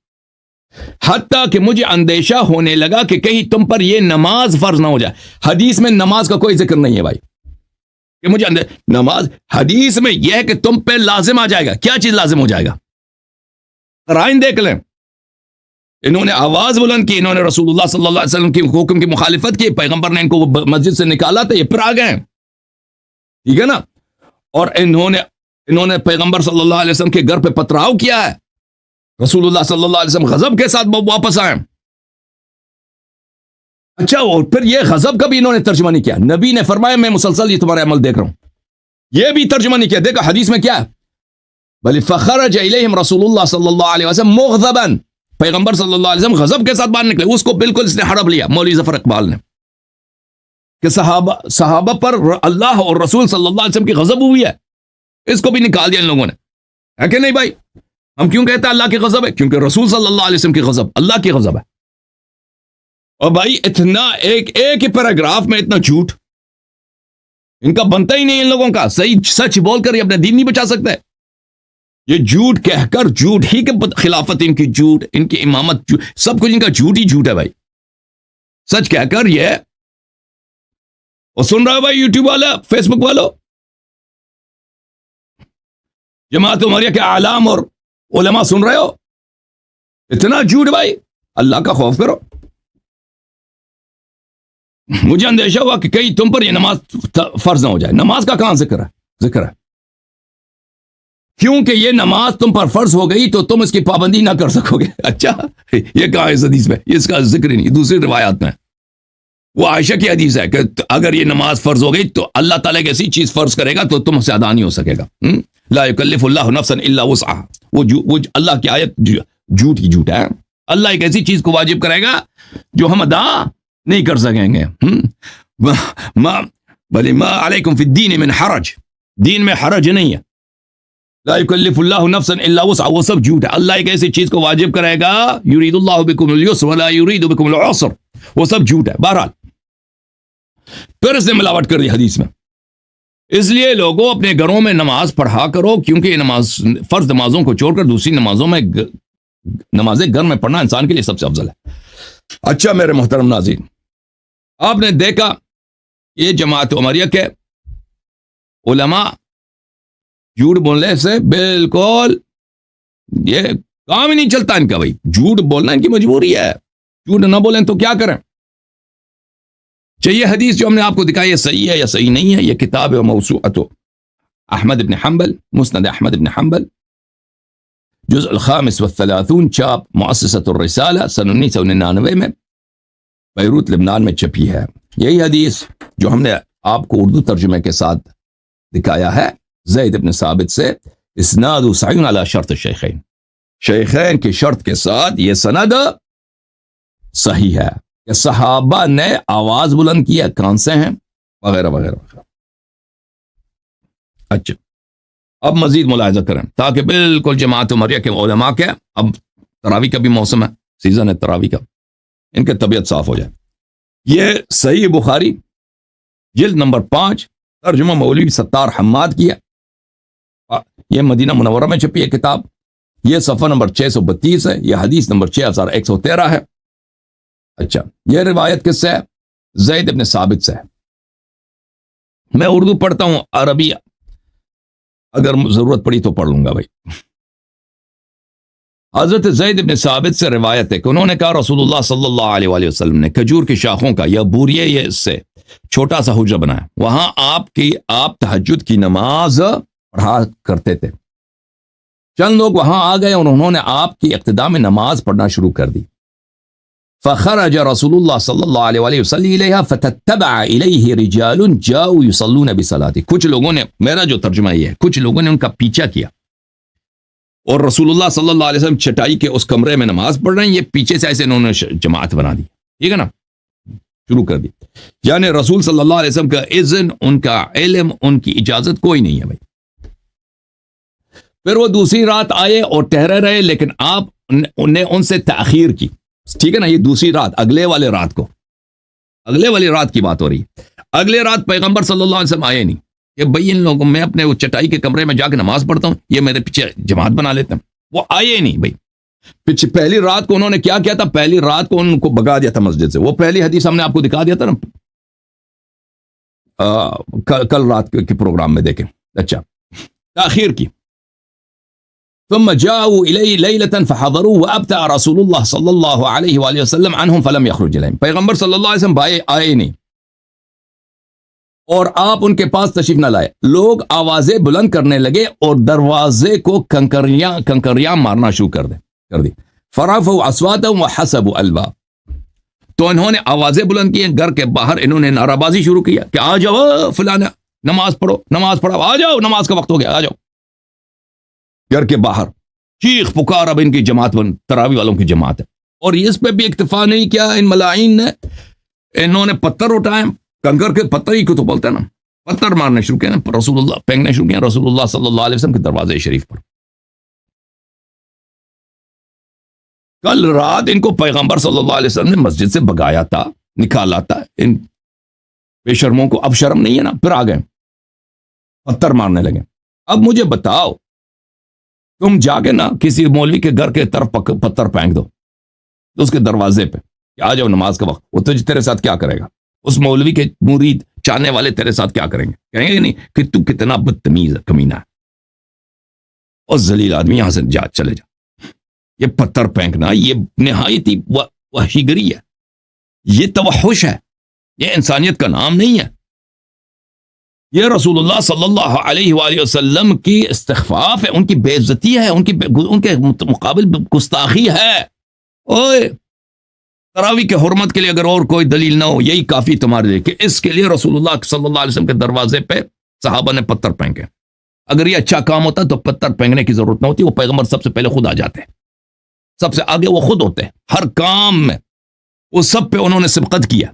حتیٰ کہ مجھے اندیشہ ہونے لگا کہ کہیں تم پر یہ نماز فرض نہ ہو جائے. حدیث میں نماز کا کوئی ذکر نہیں ہے بھائی, کہ مجھے نماز, حدیث میں یہ ہے کہ تم پہ لازم آ جائے گا. کیا چیز لازم ہو جائے گا؟ قرائن دیکھ لیں. انہوں نے آواز بلند کی, انہوں نے رسول اللہ صلی اللہ علیہ وسلم کی حکم کی مخالفت کی, پیغمبر نے ان کو مسجد سے نکالا تھا, یہ پھر آ گئے. ٹھیک ہے نا. اور انہوں نے پیغمبر صلی اللہ علیہ وسلم کے گھر پہ پتراؤ کیا ہے. رسول اللہ صلی اللہ علیہ وسلم غضب کے ساتھ واپس آئے. اچھا, اور پھر یہ غضب کا بھی انہوں نے ترجمہ نہیں کیا. نبی نے فرمایا میں مسلسل یہ تمہارے عمل دیکھ رہا ہوں, یہ بھی ترجمہ نہیں کیا. دیکھا حدیث میں کیا ہے, بل فخرج الیہم رسول اللہ صلی اللہ علیہ وسلم مغضبا, پیغمبر صلی اللہ علیہ وسلم غضب کے ساتھ باہر نکلے. اس کو بالکل اس نے ہڑپ لیا مولوی ظفر اقبال نے, کہ صحابہ پر اللہ اور رسول صلی اللہ علیہ وسلم کی غضب ہوئی ہے. اس کو بھی نکال دیا ان لوگوں نے. ہے کہ نہیں بھائی؟ ہم کیوں کہتے ہیں اللہ کی غضب ہے؟ کیونکہ رسول صلی اللہ علیہ وسلم کی غضب اللہ کی غضب ہے. اور بھائی اتنا ایک ہی پیراگراف میں اتنا جھوٹ ان کا بنتا ہی نہیں. ان لوگوں کا صحیح سچ بول کر یہ اپنا دین نہیں بچا سکتے. یہ جھوٹ کہہ کر, جھوٹ ہی کے خلافت ان کی جھوٹ, ان کی امامت جھوٹ, سب کچھ ان کا جھوٹ ہی جھوٹ ہے بھائی. سچ کہہ کر یہ, اور سن رہا ہے بھائی یوٹیوب والا, فیس بک والو, جماعت عمریہ کے اعلام اور علماء سن رہے ہو, اتنا جھوٹ بھائی. اللہ کا خوف کرو. مجھے اندیشہ ہوا کہ کہیں تم پر یہ نماز فرض نہ ہو جائے. نماز کا کہاں ذکر ہے؟ کیونکہ یہ نماز تم پر فرض ہو گئی تو تم اس کی پابندی نہ کر سکو گے. اچھا, یہ کہاں ہے اس حدیث میں؟ اس کا ذکر ہی نہیں. دوسری روایات میں وہ عائشہ کی حدیث ہے کہ اگر یہ نماز فرض ہو گئی تو اللہ تعالیٰ ایک ایسی چیز فرض کرے گا تو تم سے ادا نہیں ہو سکے گا. لا یکلف اللہ نفسا الا وسعها, وہ اللہ کی آیت جھوٹ ہی جھوٹ ہے. اللہ ایک ایسی چیز کو واجب کرے گا جو ہم ادا نہیں کر سکیں گے. بلی ما علیکم فی الدین من حرج, دین میں حرج نہیں ہے. لا یکلف اللہ نفسا الا وسعها, وہ سب جھوٹ ہے. اللہ ایک ایسی چیز کو واجب کرے گا, یرید اللہ بکم اليسر ولا یرید بکم العسر, وہ سب جھوٹ ہے. بہرحال پھر اس نے ملاوٹ کر دی حدیث میں. اس لیے لوگوں اپنے گھروں میں نماز پڑھا کرو, کیونکہ یہ فرض نمازوں کو چھوڑ کر دوسری نمازوں میں نمازیں گھر میں پڑھنا انسان کے لیے سب سے افضل ہے. اچھا میرے محترم ناظرین, آپ نے دیکھا یہ جماعت عمریہ کے علماء جھوٹ بولنے سے بالکل یہ کام ہی نہیں چلتا ان کا. بھائی جھوٹ بولنا ان کی مجبوری ہے, جھوٹ نہ بولیں تو کیا کریں. چاہیے حدیث جو ہم نے آپ کو دکھائی ہے صحیح ہے یا صحیح نہیں ہے. یہ کتاب موسوعۃ احمد بن حنبل, مسند احمد بن حنبل, جزء الخامس والثلاثون, چاپ مؤسسۃ الرسالہ سن 1999 میں بیروت لبنان میں چھپی ہے. یہی حدیث جو ہم نے آپ کو اردو ترجمے کے ساتھ دکھایا ہے زید بن ثابت سے, اسناد صحیح علی شرط الشیخین, شیخین کی شرط کے ساتھ یہ سند صحیح ہے کہ صحابہ نے آواز بلند کیا, کان سے ہیں وغیرہ وغیرہ وغیرہ. اچھا, اب مزید ملاحظہ کریں تاکہ بالکل جماعت عمریہ کے علماء کے, اب تراویح کا بھی موسم ہے, سیزن ہے تراویح کا, ان کے طبیعت صاف ہو جائے. یہ صحیح بخاری جلد نمبر 5, ترجمہ مولوی ستار حماد کیا, یہ مدینہ منورہ میں چھپی ہے کتاب. یہ صفحہ نمبر 632 ہے. یہ حدیث نمبر 6113 ہے. اچھا، یہ روایت کس سے ہے؟ زید ابن ثابت سے ہے. میں اردو پڑھتا ہوں، عربی اگر ضرورت پڑی تو پڑھ لوں گا بھائی. حضرت زید ابن ثابت سے روایت ہے کہ انہوں نے کہا رسول اللہ صلی اللہ علیہ وآلہ وسلم نے کھجور کی شاخوں کا یا بوریے یہ اس سے چھوٹا سا حجرہ بنایا، وہاں آپ تہجد کی نماز پڑھا کرتے تھے. چند لوگ وہاں آ گئے اور انہوں نے آپ کی اقتداء میں نماز پڑھنا شروع کر دی. فخرج رسول اللہ صلی اللہ علیہ وآلہ وسلم الیہا فتتبع الیہ رجال جاؤوا یصلون بصلاته. کچھ لوگوں نے، میرا جو ترجمہ یہ ہے، کچھ لوگوں نے ان کا پیچھا کیا اور رسول اللہ صلی اللہ علیہ وسلم چٹائی کے اس کمرے میں نماز پڑھ رہے ہیں، یہ پیچھے سے ایسے انہوں نے جماعت بنا دی. ٹھیک ہے نا، شروع کر دی. یعنی رسول صلی اللہ علیہ وسلم کا اذن، ان کا علم، ان کی اجازت کوئی نہیں ہے بھائی. پھر وہ دوسری رات آئے اور ٹھہرے رہے، لیکن آپ نے ان سے تاخیر کی. ٹھیک ہے نا، یہ دوسری رات، اگلے والی رات کی بات ہو رہی ہے. اگلے رات پیغمبر صلی اللہ علیہ وسلم آئے نہیں کہ بھئی ان لوگوں، میں اپنے وہ چٹائی کے کمرے میں جا کے نماز پڑھتا ہوں، یہ میرے پیچھے جماعت بنا لیتے ہیں. وہ آئے نہیں بھائی. پہلی رات کو انہوں نے کیا کیا تھا؟ پہلی رات کو ان کو بھگا دیا تھا مسجد سے. وہ پہلی حدیث ہم نے آپ کو دکھا دیا تھا نا کل رات کے پروگرام میں، دیکھیں. اچھا، تاخیر کی. ثم جاءوا الیہ لیلۃ فحضروا وابطأ رسول اللہ صلی اللہ علیہ وآلہ وسلم عنہم فلم یخرج الیہم. پیغمبر صلی اللہ علیہ وسلم آئے نہیں اور آپ ان کے پاس تشریف نہ لائے. لوگ آوازیں بلند کرنے لگے اور دروازے کو کنکریاں مارنا شروع کر دی. فرفعوا اصواتهم وحسبوا الباب. تو انہوں نے آوازیں بلند کی، گھر کے باہر انہوں نے نعرہ بازی شروع کیا کہ آ جاؤ فلانا، نماز پڑھو، آ جاؤ، نماز کا وقت ہو گیا، آ جاؤ. گھر کے باہر چیخ پکار. اب ان کی جماعت تراوی والوں کی جماعت ہے. اور اس پہ بھی اکتفا نہیں کیا ان ملائین نے، انہوں نے پتھر اٹھائے، کنکر کے پتھر ہی کو تو بولتے ہیں نا، پتھر مارنے شروع کیا نا، رسول اللہ پھینکنے شروع کیا رسول اللہ صلی اللہ علیہ وسلم کے دروازے شریف پر. کل رات ان کو پیغمبر صلی اللہ علیہ وسلم نے مسجد سے بھگایا تھا، نکالا تھا. ان بے شرموں کو اب شرم نہیں ہے نا، پھر آ گئے پتھر مارنے لگے. اب مجھے بتاؤ، تم جا کے نا کسی مولوی کے گھر کے طرف پتھر پھینک دو اس کے دروازے پہ کہ آ جاؤ نماز کا وقت، وہ تیرے ساتھ کیا کرے گا؟ اس مولوی کے مرید چاہنے والے تیرے ساتھ کیا کریں گے؟ کہیں گے نہیں کہ تو کتنا بدتمیز کمینہ ہے اور ذلیل آدمی، یہاں سے چلے جا. یہ پتھر پھینکنا یہ نہایت ہی وحشی گری ہے، یہ توحش ہے، یہ انسانیت کا نام نہیں ہے. یہ رسول اللہ صلی اللہ علیہ وآلہ وسلم کی استخفاف ہے، ان کی بے عزتی ہے، ان کے مقابل گستاخی ہے. اوئے تراوی کے حرمت کے لیے اگر اور کوئی دلیل نہ ہو، یہی کافی تمہارے لیے کہ اس کے لیے رسول اللہ صلی اللہ علیہ وسلم کے دروازے پہ صحابہ نے پتھر پھینکے. اگر یہ اچھا کام ہوتا تو پتھر پھینکنے کی ضرورت نہ ہوتی، وہ پیغمبر سب سے پہلے خود آ جاتے، سب سے آگے وہ خود ہوتے ہر کام میں. وہ سب پہ انہوں نے سبقت کیا،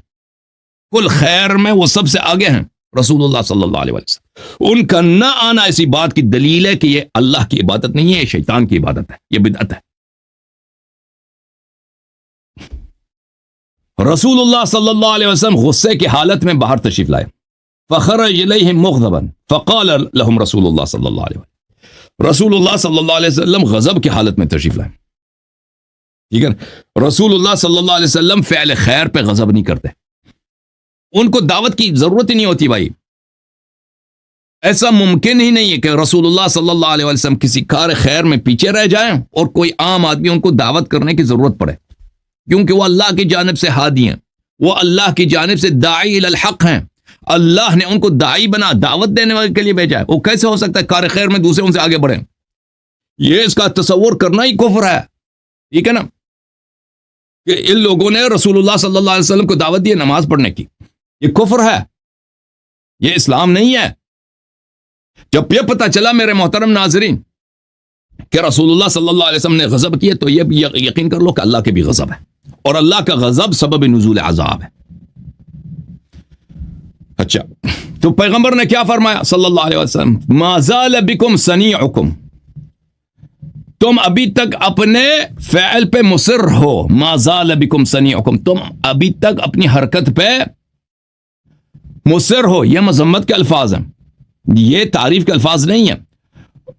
کل خیر میں وہ سب سے آگے ہیں رسول اللہ صلی اللہ علیہ وسلم. ان کا نہ آنا ایسی بات کی دلیل ہے کہ یہ اللہ کی عبادت نہیں ہے، یہ شیطان کی عبادت ہے، یہ بدعت ہے. رسول اللہ صلی اللہ علیہ وسلم غصے کی حالت میں باہر تشریف لائے. فخرج الیہم مغضبا فقال لهم رسول اللہ صلی اللہ علیہ وسلم. رسول اللہ صلی اللہ علیہ وسلم غضب کی حالت میں تشریف لائے. ٹھیک ہے، رسول اللہ صلی اللہ علیہ وسلم فعل خیر پہ غضب نہیں کرتے، ان کو دعوت کی ضرورت ہی نہیں ہوتی بھائی. ایسا ممکن ہی نہیں ہے کہ رسول اللہ صلی اللہ علیہ وسلم کسی کار خیر میں پیچھے رہ جائیں اور کوئی عام آدمی ان کو دعوت کرنے کی ضرورت پڑے، کیونکہ وہ اللہ کی جانب سے ہادی ہیں، وہ اللہ کی جانب سے داعی الی الحق ہیں. اللہ نے ان کو داعی بنا، دعوت دینے والے کے لیے بھیجا ہے. وہ کیسے ہو سکتا ہے کار خیر میں دوسرے ان سے آگے بڑھیں؟ یہ اس کا تصور کرنا ہی کفر ہے. ٹھیک ہے نا، کہ ان لوگوں نے رسول اللہ صلی اللہ علیہ وسلم کو دعوت دی نماز پڑھنے کی، یہ کفر ہے، یہ اسلام نہیں ہے. جب یہ پتہ چلا میرے محترم ناظرین کہ رسول اللہ صلی اللہ علیہ وسلم نے غضب کیے، تو یہ بھی یقین کر لو کہ اللہ کے بھی غضب ہے، اور اللہ کا غضب سبب نزول عذاب ہے. اچھا، تو پیغمبر نے کیا فرمایا صلی اللہ علیہ وسلم؟ ما زال بکم صنیعکم، تم ابھی تک اپنے فعل پہ مصر ہو. ما زال بکم صنیعکم، تم ابھی تک اپنی حرکت پہ مصر ہو. یہ مذمت کے الفاظ ہیں، یہ تعریف کے الفاظ نہیں ہیں.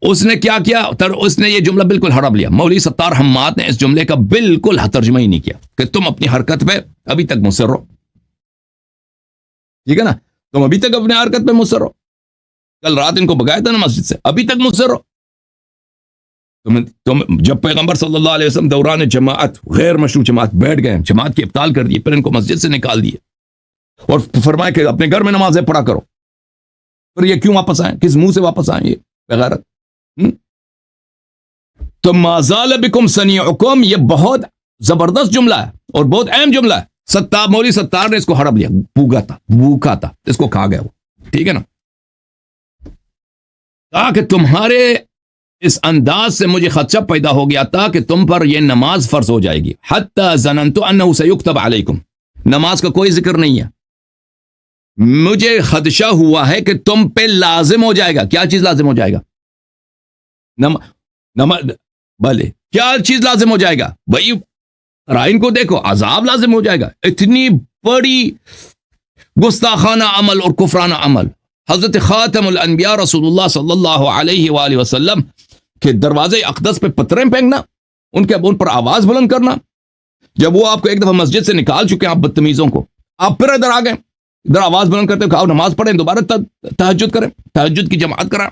اس نے کیا کیا؟ اس نے یہ جملہ بالکل ہڑپ لیا. مولوی ستار حماد نے اس جملے کا بالکل ترجمہ ہی نہیں کیا کہ تم اپنی حرکت پہ ابھی تک مصر ہو. ٹھیک ہے نا؟ تم ابھی تک اپنے حرکت پہ مصر ہو. کل رات ان کو بگایا تھا نا مسجد سے, ابھی تک مصر ہو. تم جب پیغمبر صلی اللہ علیہ وسلم دوران جماعت غیر مشروع جماعت بیٹھ گئے, جماعت کی ابطال کر دی, پھر ان کو مسجد سے نکال دیے اور فرمایا کہ اپنے گھر میں نمازیں پڑھا کرو. پھر یہ کیوں واپس آئیں؟ کس منہ سے واپس آئیں؟ یہ بغیرت. تو ما زال بکم صنیعکم, یہ بہت زبردست جملہ ہے اور بہت اہم جملہ ہے. مولوی ستار نے اس کو ہڑپ لیا, بھوکا تھا, اس کو کھا گیا وہ. ٹھیک ہے نا؟ تاکہ تمہارے اس انداز سے مجھے خدشہ پیدا ہو گیا تھا کہ تم پر یہ نماز فرض ہو جائے گی. حتی ظننت انہ سیکتب علیکم, نماز کا کوئی ذکر نہیں ہے. مجھے خدشہ ہوا ہے کہ تم پہ لازم ہو جائے گا. کیا چیز لازم ہو جائے گا؟ بھلے کیا چیز لازم ہو جائے گا بھائی؟ رائن کو دیکھو, عذاب لازم ہو جائے گا. اتنی بڑی گستاخانہ عمل اور کفرانہ عمل. حضرت خاتم الانبیاء رسول اللہ صلی اللہ علیہ وآلہ وسلم کے دروازے اقدس پہ پتھریں پھینکنا, ان پر آواز بلند کرنا. جب وہ آپ کو ایک دفعہ مسجد سے نکال چکے ہیں, آپ بدتمیزوں کو, آپ پھر ادھر آ گئے, ادھر آواز بلند کرتے ہو کہ نماز پڑھیں, دوبارہ تہجد کریں, تہجد کی جماعت کریں.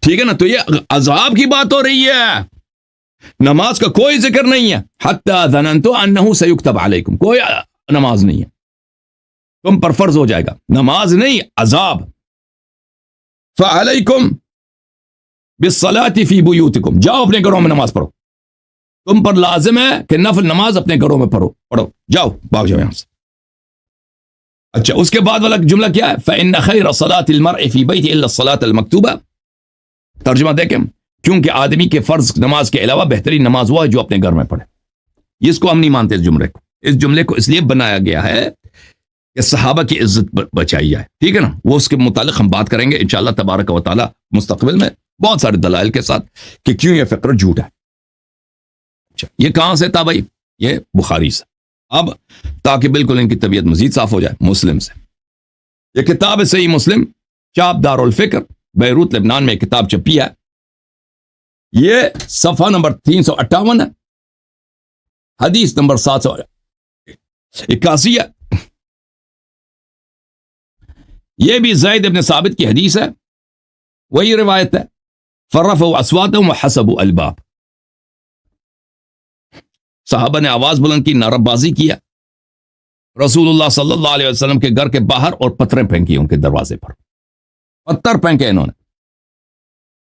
ٹھیک ہے نا؟ تو یہ عذاب کی بات ہو رہی ہے, نماز کا کوئی ذکر نہیں ہے. حتی ظننت انہ سیکتب علیکم, کوئی نماز نہیں ہے, تم پر فرض ہو جائے گا, نماز نہیں عذاب. فعلیکم بالصلاة فی بیوتکم, جاؤ اپنے گھروں میں نماز پڑھو. تم پر لازم ہے کہ نفل نماز اپنے گھروں میں پڑھو. جاؤ, بھاگ جاؤ یہاں سے. اچھا, اس کے بعد والا جملہ کیا ہے؟ فإن خیر صلاة المرء فی بیتہ الا الصلاة المکتوبہ. ترجمہ دیکھیں, کیونکہ آدمی کے فرض نماز کے علاوہ بہترین نماز وہ ہے جو اپنے گھر میں پڑھے. اس کو ہم نہیں مانتے. اس جملے کو اس لیے بنایا گیا ہے کہ صحابہ کی عزت بچائی جائے. ٹھیک ہے نا؟ وہ اس کے متعلق ہم بات کریں گے انشاءاللہ تبارک و تعالی مستقبل میں, بہت سارے دلائل کے ساتھ کہ کیوں یہ فقر جھوٹ ہے. اچھا, یہ کہاں سے تھا بھائی؟ یہ بخاری سے. اب تاکہ بالکل ان کی طبیعت مزید صاف ہو جائے, مسلم سے. یہ کتاب ہے صحیح مسلم, چاپ دار الفکر, بیروت لبنان میں کتاب چھپی ہے. یہ صفحہ نمبر 358 ہے, حدیث نمبر 781 ہے. یہ بھی زید ابن ثابت کی حدیث ہے, وہی روایت ہے. فرفعوا اصواتهم وحسبوا الباب, صحابہ نے آواز بلند کی, نعرہ بازی کیا رسول اللہ صلی اللہ علیہ وسلم کے گھر کے باہر, اور پتھریں پھینکی ان کے دروازے پر, پتھر پھینکے انہوں نے.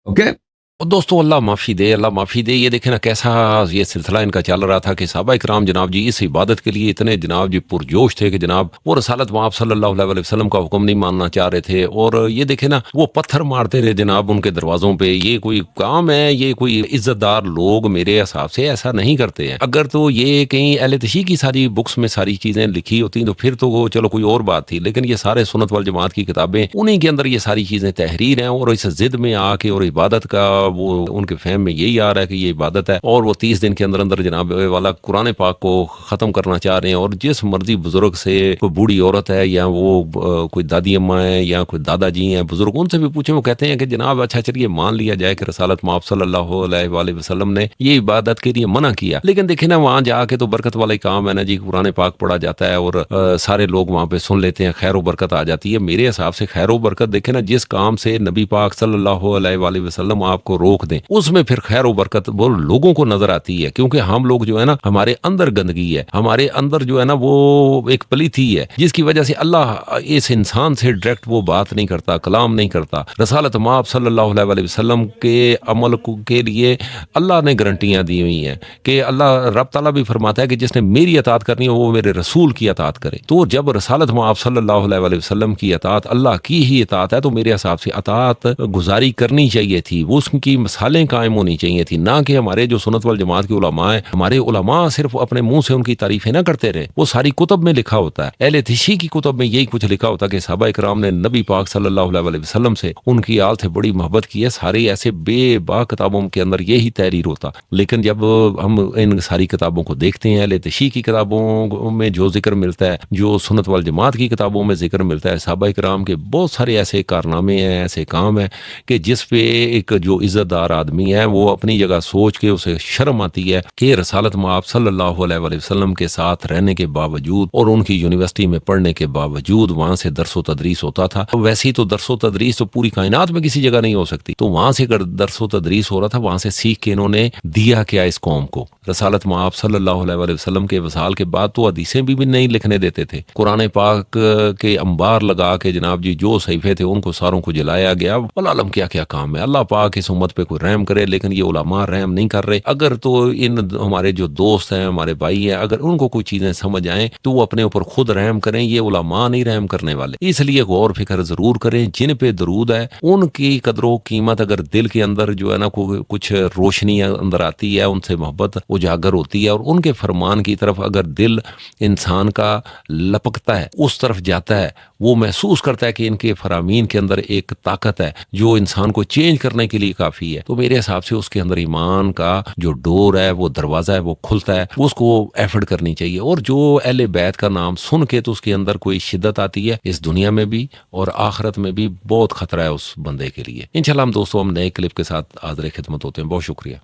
اوکے دوستو, اللہ معافی دے, اللہ معافی دے. یہ دیکھیں نا کیسا یہ سلسلہ ان کا چل رہا تھا کہ صحابہ اکرام جناب جی اس عبادت کے لیے اتنے جناب جی پرجوش تھے کہ جناب وہ رسالت آپ صلی اللہ علیہ وسلم کا حکم نہیں ماننا چاہ رہے تھے. اور یہ دیکھیں نا وہ پتھر مارتے رہے جناب ان کے دروازوں پہ. یہ کوئی کام ہے؟ یہ کوئی عزت دار لوگ میرے حساب سے ایسا نہیں کرتے ہیں. اگر تو یہ کہیں اہل تشیع کی ساری بکس میں ساری چیزیں لکھی ہوتی تو پھر تو وہ چلو کوئی اور بات تھی, لیکن یہ سارے سنت والجماعت کی کتابیں, انہیں کے اندر یہ ساری چیزیں تحریر ہیں. اور اس ضد میں آ کے اور عبادت کا وہ ان کے فہم میں یہی آ رہا ہے کہ یہ عبادت ہے, اور وہ 30 دن کے اندر اندر جناب والا قرآن پاک کو ختم کرنا چاہ رہے ہیں. اور جس مرضی بزرگ سے, کوئی بوڑھی عورت ہے یا وہ کوئی دادی اماں ہیں یا کوئی دادا جی ہیں بزرگ, ان سے بھی پوچھیں, وہ کہتے ہیں کہ جناب اچھا چلیے مان لیا جائے کہ رسالت مآب صلی اللہ علیہ وآلہ وسلم نے یہ عبادت کے لیے منع کیا, لیکن دیکھیں نا وہاں جا کے تو برکت والا ہی کام ہے نا جی, قرآن پاک پڑھا جاتا ہے اور سارے لوگ وہاں پہ سن لیتے ہیں, خیر و برکت آ جاتی ہے. میرے حساب سے خیر و برکت دیکھیں نا جس کام سے نبی پاک صلی اللہ علیہ وآلہ وسلم آپ کو روک دیں, اس میں پھر خیر و برکت وہ لوگوں کو نظر آتی ہے. کیونکہ ہم لوگ جو ہے نا, ہمارے اندر گندگی ہے, ہمارے اندر جو ہے نا وہ ایک پلیتی ہے, جس کی وجہ سے اللہ اس انسان سے ڈائریکٹ وہ بات نہیں کرتا, کلام نہیں کرتا. رسالت مآب صلی اللہ علیہ وآلہ وسلم کے عمل کے لیے اللہ نے گارنٹیاں دی ہوئی ہیں کہ اللہ رب تعالیٰ بھی فرماتا ہے کہ جس نے میری اطاعت کرنی ہے وہ میرے رسول کی اطاعت کرے. تو جب رسالت مآب صلی اللہ علیہ وآلہ وسلم کی اطاعت اللہ کی ہی اطاعت ہے, تو میرے حساب سے اطاعت گزاری کرنی چاہیے تھی. وہ اس کی مثالیں قائم ہونی چاہیے تھی، نہ کہ ہمارے جو سنت والجماعت کے علماء ہیں، ہمارے علماء صرف اپنے منہ سے ان کی تعریفیں نہ کرتے رہے، وہ ساری کتب میں لکھا ہوتا ہے، اہل تشیع کی کتب میں یہی کچھ لکھا ہوتا ہے کہ صحابہ کرام نے نبی پاک صلی اللہ علیہ وسلم سے، ان کی آل سے بڑی محبت کی ہے، ساری ایسے بے با کتابوں کے اندر یہی تحریر ہوتا، لیکن جب ہم ان ساری کتابوں کو دیکھتے ہیں، اہل تشیع کی کتابوں میں جو ذکر ملتا ہے، جو سنت والجماعت کی کتابوں میں ذکر ملتا ہے، صحابہ کرام کے بہت سارے ایسے کارنامے ہیں، ایسے کام ہیں کہ جس پہ ایک جو عزت دار آدمی ہے وہ اپنی جگہ سوچ کے اسے شرم آتی ہے کہ رسالت مآب صلی اللہ علیہ وسلم کے ساتھ رہنے کے باوجود اور ان کی یونیورسٹی میں پڑھنے کے باوجود وہاں سے درس و تدریس ہوتا تھا، ویسے ہی تو درس و تدریس تو پوری کائنات میں کسی جگہ نہیں ہو سکتی، تو وہاں سے اگر درس و تدریس ہو رہا تھا، وہاں سے سیکھ کے انہوں نے دیا کیا اس قوم کو؟ رسالت مآب صلی اللہ علیہ وسلم کے وصال کے بعد تو حدیثیں بھی نہیں لکھنے دیتے تھے، قرآن پاک کے انبار لگا کے جناب جی جو صحیفے تھے ان کو ساروں کو جلایا گیا، واللہ علم کیا کیا کام ہے۔ اللہ پاک اس امت پہ کوئی رحم کرے، لیکن یہ علماء رحم نہیں کر رہے۔ اگر تو ان ہمارے جو دوست ہیں، ہمارے بھائی ہیں، اگر ان کو کوئی چیزیں سمجھ آئیں تو وہ اپنے اوپر خود رحم کریں، یہ علماء نہیں رحم کرنے والے۔ اس لیے غور فکر ضرور کریں، جن پہ درود ہے ان کی قدر و قیمت، اگر دل کے اندر جو ہے نا کچھ روشنی اندر آتی ہے، ان سے محبت اجاگر ہوتی ہے، اور ان کے فرمان کی طرف اگر دل انسان کا لپکتا ہے، اس طرف جاتا ہے، وہ محسوس کرتا ہے کہ ان کے فرامین کے اندر ایک طاقت ہے جو انسان کو چینج کرنے کے لیے کافی ہے، تو میرے حساب سے اس کے اندر ایمان کا جو ڈور ہے، وہ دروازہ ہے، وہ کھلتا ہے، اس کو ایفرٹ کرنی چاہیے۔ اور جو اہل بیت کا نام سن کے تو اس کے اندر کوئی شدت آتی ہے، اس دنیا میں بھی اور آخرت میں بھی بہت خطرہ ہے اس بندے کے لیے۔ انشاءاللہ ہم دوستوں ہم نئے کلپ کے ساتھ حاضر خدمت ہوتے ہیں۔ بہت شکریہ۔